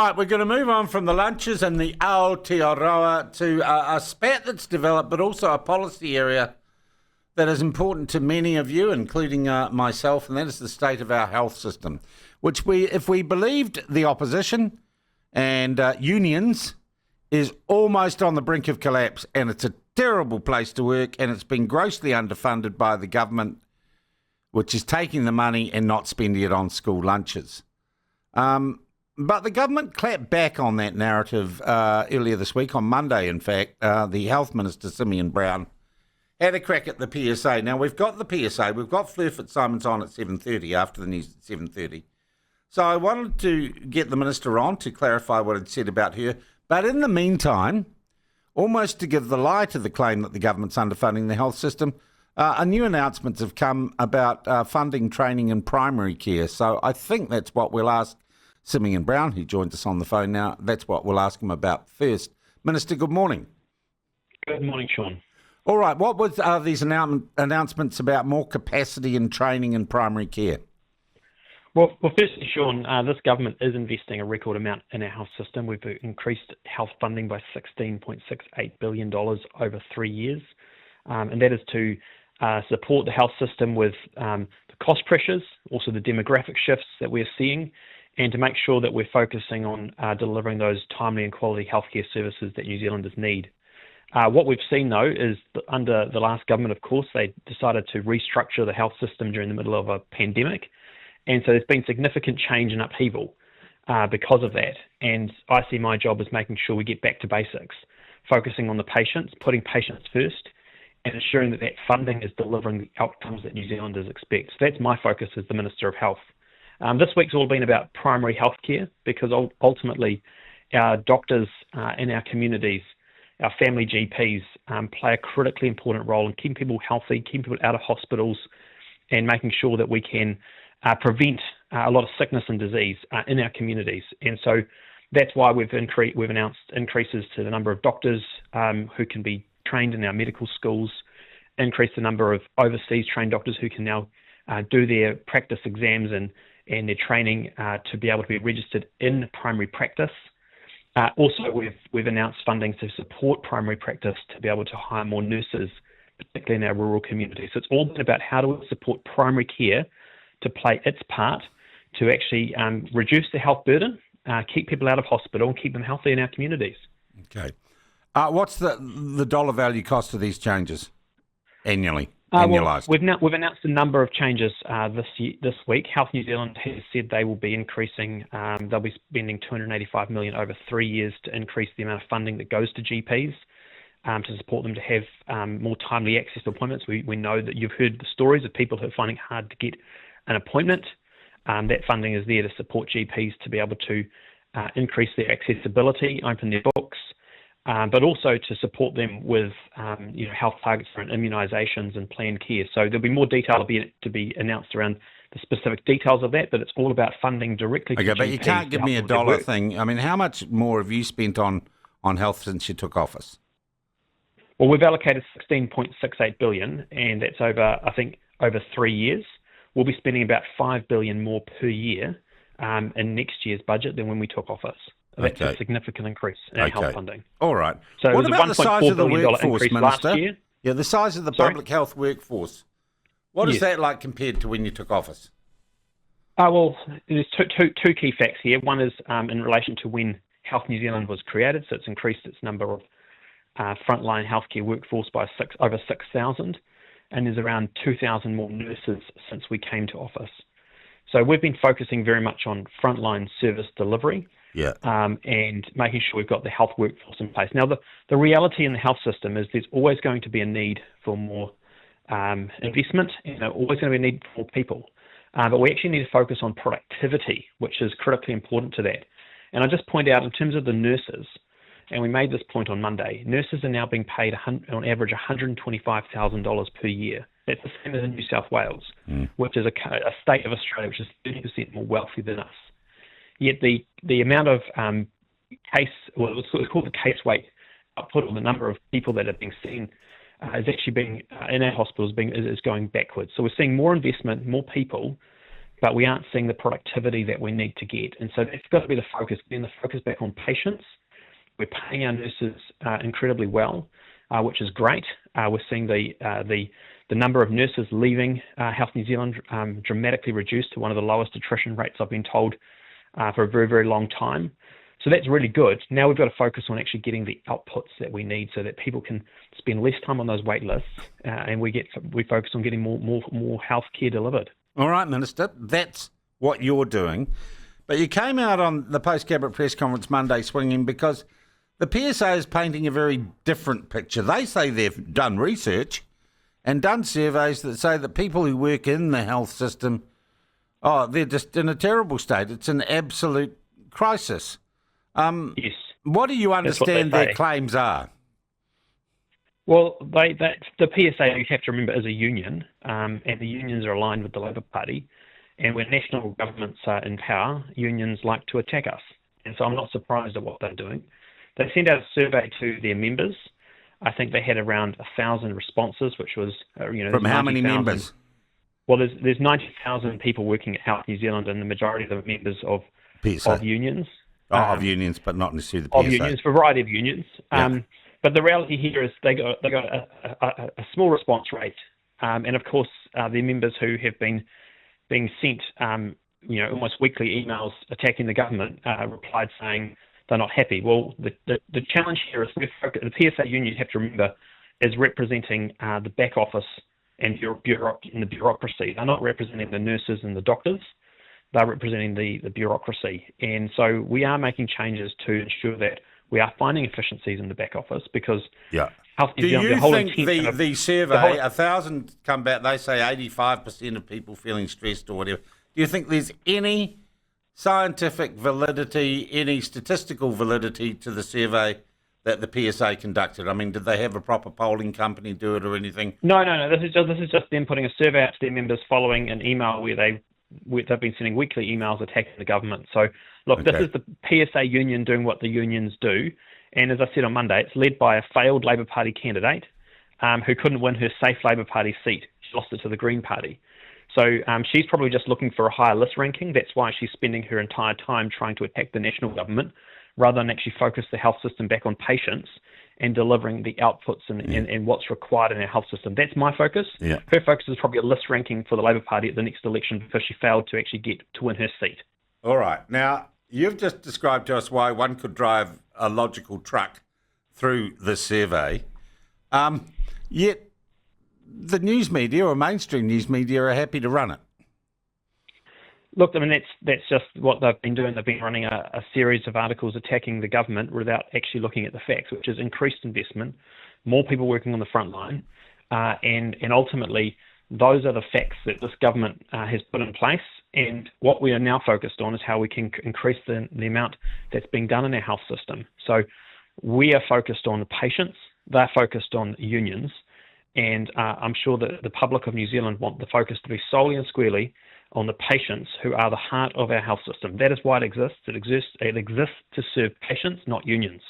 right, we're going to move on from the lunches and the Aotearoa to a spat that's developed, but also a policy area that is important to many of you, including myself, and that is the state of our health system, which if we believed the opposition and unions, is almost on the brink of collapse, and it's a terrible place to work, and it's been grossly underfunded by the government, which is taking the money and not spending it on school lunches. But the government clapped back on that narrative earlier this week, on Monday, in fact. The Health Minister Simeon Brown had a crack at the PSA. Now, we've got the PSA. We've got Fleur Fitzsimons on at 7:30, after the news at 7:30. So I wanted to get the Minister on to clarify what had said about her. But in the meantime, almost to give the lie to the claim that the government's underfunding the health system, new announcements have come about funding training in primary care. So I think that's what we'll ask Simeon Brown, who joins us on the phone now. That's what we'll ask him about first. Minister, good morning. Good morning, Sean. All right, what was these announcements about more capacity and training in primary care? Well, firstly, Sean, this government is investing a record amount in our health system. We've increased health funding by $16.68 billion over 3 years, and that is to support the health system with the cost pressures, also the demographic shifts that we're seeing, and to make sure that we're focusing on delivering those timely and quality healthcare services that New Zealanders need. What we've seen, though, is that under the last government, of course, they decided to restructure the health system during the middle of a pandemic. And so there's been significant change and upheaval because of that. And I see my job as making sure we get back to basics, focusing on the patients, putting patients first, and ensuring that that funding is delivering the outcomes that New Zealanders expect. So that's my focus as the Minister of Health. This week's all been about primary healthcare, because ultimately our doctors in our communities, our family GPs, play a critically important role in keeping people healthy, keeping people out of hospitals, and making sure that we can prevent a lot of sickness and disease in our communities. And so that's why we've announced increases to the number of doctors who can be trained in our medical schools, increased the number of overseas trained doctors who can now do their practice exams and their training to be able to be registered in primary practice. Also, we've announced funding to support primary practice to be able to hire more nurses, particularly in our rural communities. So it's all been about how do we support primary care to play its part to actually reduce the health burden, keep people out of hospital, and keep them healthy in our communities. Okay. What's the dollar value cost of these changes annually? Annualised? Well, we've announced a number of changes this week. Health New Zealand has said they will be increasing. They'll be spending $285 million over 3 years to increase the amount of funding that goes to GPs to support them to have more timely access to appointments. We know that you've heard the stories of people who are finding it hard to get an appointment. That funding is there to support GPs to be able to increase their accessibility, open their books, but also to support them with health targets around immunisations and planned care. So there'll be more detail to be announced around the specific details of that, but it's all about funding directly to GPs. Okay, but you can't give me a dollar thing. I mean, how much more have you spent on health since you took office? Well, we've allocated $16.68 billion, and that's over 3 years. We'll be spending about $5 billion more per year in next year's budget than when we took office. That's a significant increase in our health funding. All right. So what it was about a the size of the workforce, Minister? Last year. Yeah, the size of the public health workforce. What is that like compared to when you took office? Well, there's two key facts here. One is in relation to when Health New Zealand was created, so it's increased its number of frontline healthcare workforce by over 6,000, and there's around 2,000 more nurses since we came to office. So we've been focusing very much on frontline service delivery. And making sure we've got the health workforce in place. Now, the reality in the health system is there's always going to be a need for more investment, and there's always going to be a need for more people. But we actually need to focus on productivity, which is critically important to that. And I just point out in terms of the nurses, and we made this point on Monday, nurses are now being paid on average $125,000 per year. That's the same as in New South Wales, which is a state of Australia which is 30% more wealthy than us. Yet the amount of what's called the case weight output, or the number of people that are being seen, is actually being in our hospitals is going backwards. So we're seeing more investment, more people, but we aren't seeing the productivity that we need to get. And so that's got to be the focus, getting the focus back on patients. We're paying our nurses incredibly well, which is great. We're seeing the number of nurses leaving Health New Zealand dramatically reduced to one of the lowest attrition rates I've been told for a very, very long time. So that's really good. Now we've got to focus on actually getting the outputs that we need so that people can spend less time on those wait lists, and we focus on getting more health care delivered. All right, Minister, that's what you're doing. But you came out on the post-cabinet press conference Monday swinging because the PSA is painting a very different picture. They say they've done research and done surveys that say that people who work in the health system, they're just in a terrible state. It's an absolute crisis. Yes. What do you understand their claims are? Well, the PSA, you have to remember, is a union, and the unions are aligned with the Labour Party. And when national governments are in power, unions like to attack us. And so I'm not surprised at what they're doing. They sent out a survey to their members. I think they had around 1,000 responses, which was, from how many members? Well, there's 90,000 people working at Health New Zealand, and the majority of them are members of unions. Of unions, but not necessarily the PSA. Of unions, a variety of unions. Yeah. But the reality here is they got a small response rate, and of course their members who have been being sent almost weekly emails attacking the government replied saying they're not happy. Well, the challenge here is the PSA union, you have to remember, is representing the back office and the bureaucracy. They're not representing the nurses and the doctors. They're representing the bureaucracy. And so we are making changes to ensure that we are finding efficiencies in the back office because Health New Zealand, do you think the survey, 1,000 come back, they say 85% of people feeling stressed or whatever. Do you think there's any scientific validity, any statistical validity to the survey that the PSA conducted? I mean, did they have a proper polling company do it or anything? No. This is just them putting a survey out to their members following an email where they've been sending weekly emails attacking the government. So, look, This is the PSA union doing what the unions do. And as I said on Monday, it's led by a failed Labour Party candidate who couldn't win her safe Labour Party seat. She lost it to the Green Party. So she's probably just looking for a higher list ranking. That's why she's spending her entire time trying to attack the national government rather than actually focus the health system back on patients and delivering the outputs and what's required in our health system. That's my focus. Yeah. Her focus is probably a list ranking for the Labour Party at the next election because she failed to actually get to win her seat. All right. Now, you've just described to us why one could drive a logical truck through the survey. Yet the news media or mainstream news media are happy to run it. Look, I mean, that's just what they've been doing. They've been running a series of articles attacking the government without actually looking at the facts, which is increased investment, more people working on the front line, and ultimately those are the facts that this government has put in place. And what we are now focused on is how we can increase the amount that's being done in our health system. So we are focused on the patients, they're focused on unions, and I'm sure that the public of New Zealand want the focus to be solely and squarely on the patients who are the heart of our health system. That is why it exists. It exists to serve patients, not unions.